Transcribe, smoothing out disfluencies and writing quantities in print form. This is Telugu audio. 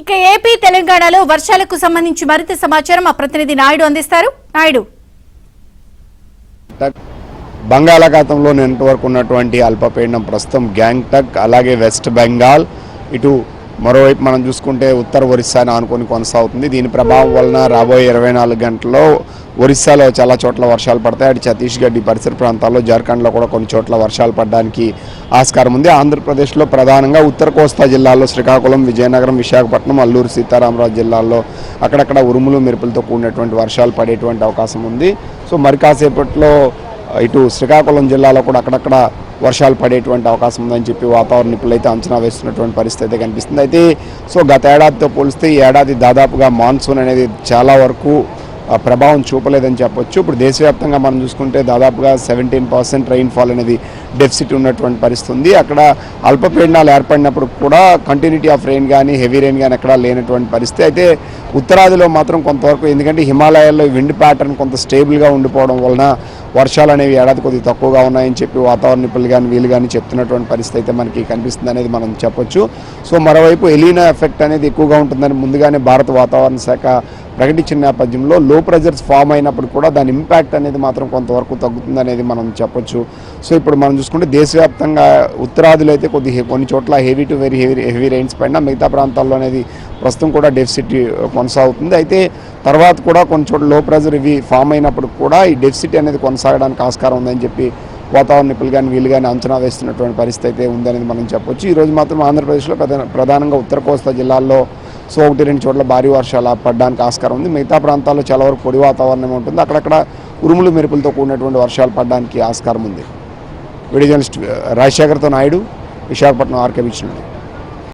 ఇక ఏపీ తెలంగాణలో వర్షాలకు సంబంధించి మరింత సమాచారం మా ప్రతినిధి నాయుడు అందిస్తారు. నాయుడు, బంగాళాఖాతంలో నిన్నటి వరకు ఉన్నటువంటి అల్పపీడనం ప్రస్తుతం గ్యాంగ్టక్ అలాగే వెస్ట్ బెంగాల్ ఇటు మరోవైపు మనం చూసుకుంటే ఉత్తర ఒరిస్సాని ఆనుకొని కొనసాగుతుంది. దీని ప్రభావం వలన రాబోయే 24 గంటల్లో ఒరిస్సాలో చాలా చోట్ల వర్షాలు పడతాయి. అటు ఛత్తీస్గఢ్ పరిసర ప్రాంతాల్లో జార్ఖండ్లో కూడా కొన్ని చోట్ల వర్షాలు పడడానికి ఆస్కారం ఉంది. ఆంధ్రప్రదేశ్లో ప్రధానంగా ఉత్తర కోస్తా జిల్లాల్లో శ్రీకాకుళం, విజయనగరం, విశాఖపట్నం, అల్లూరు సీతారామరాజు జిల్లాల్లో అక్కడక్కడ ఉరుములు మెరుపులతో కూడినటువంటి వర్షాలు పడేటువంటి అవకాశం ఉంది. సో మరి కాసేపట్లో ఇటు శ్రీకాకుళం జిల్లాలో కూడా అక్కడక్కడ వర్షాలు పడేటువంటి అవకాశం ఉందని చెప్పి వాతావరణ నిపుణులు అయితే అంచనా వేస్తున్నటువంటి పరిస్థితి అయితే కనిపిస్తుంది. అయితే సో గత ఏడాదితో పోలిస్తే ఈ ఏడాది దాదాపుగా మాన్సూన్ అనేది చాలా వరకు ప్రభావం చూపలేదని చెప్పొచ్చు. ఇప్పుడు దేశవ్యాప్తంగా మనం చూసుకుంటే దాదాపుగా 17% రెయిన్ఫాల్ అనేది డెఫిసిట్ ఉన్నటువంటి పరిస్థితి ఉంది. అక్కడ అల్పపీడనాలు ఏర్పడినప్పుడు కూడా కంటిన్యూటీ ఆఫ్ రెయిన్ కానీ హెవీ రెయిన్ కానీ ఎక్కడా లేనటువంటి పరిస్థితి. అయితే ఉత్తరాదిలో మాత్రం కొంతవరకు, ఎందుకంటే హిమాలయాల్లో విండ్ ప్యాటర్న్ కొంత స్టేబుల్గా ఉండిపోవడం వలన వర్షాలు అనేవి ఏడాది కొద్దిగా తక్కువగా ఉన్నాయని చెప్పి వాతావరణ నిపుణులు కానీ వీళ్ళు కానీ చెప్తున్నటువంటి పరిస్థితి అయితే మనకి కనిపిస్తుంది అనేది మనం చెప్పొచ్చు. సో మరోవైపు ఎలీనా ఎఫెక్ట్ అనేది ఎక్కువగా ఉంటుందని ముందుగానే భారత వాతావరణ శాఖ ప్రకటించిన నేపథ్యంలో లో ప్రెజర్స్ ఫామ్ అయినప్పుడు కూడా దాని ఇంపాక్ట్ అనేది మాత్రం కొంతవరకు తగ్గుతుంది అనేది మనం చెప్పొచ్చు. సో ఇప్పుడు మనం చూసుకుంటే దేశవ్యాప్తంగా ఉత్తరాదిలో అయితే కొన్ని చోట్ల heavy to very heavy rains పైన, మిగతా ప్రాంతాల్లో అనేది ప్రస్తుతం కూడా డెఫిసిట్ కొనసాగుతుంది. అయితే తర్వాత కూడా కొన్ని చోట్ల లో ప్రెజర్ ఇవి ఫామ్ అయినప్పుడు కూడా ఈ డెఫిసిట్ అనేది కొనసాగడానికి ఆస్కారం ఉందని చెప్పి వాతావరణ నిపుణులు కానీ వీళ్ళు కానీ అంచనా వేస్తున్నటువంటి పరిస్థితి అయితే ఉందనేది మనం చెప్పొచ్చు. ఈరోజు మాత్రం ఆంధ్రప్రదేశ్లో ప్రధానంగా ఉత్తర కోస్తా జిల్లాల్లో సో 1-2 చోట్ల భారీ వర్షాలు పడడానికి ఆస్కారం ఉంది. మిగతా ప్రాంతాల్లో చాలా వరకు పొడి వాతావరణం ఉంటుంది. అక్కడక్కడ ఉరుములు మెరుపులతో కూడినటువంటి వర్షాలు పడడానికి ఆస్కారం ఉంది. వీడియో జర్నలిస్ట్ రాజశేఖర్తో నాయుడు, విశాఖపట్నం ఆర్కే బీచ్ నుండి.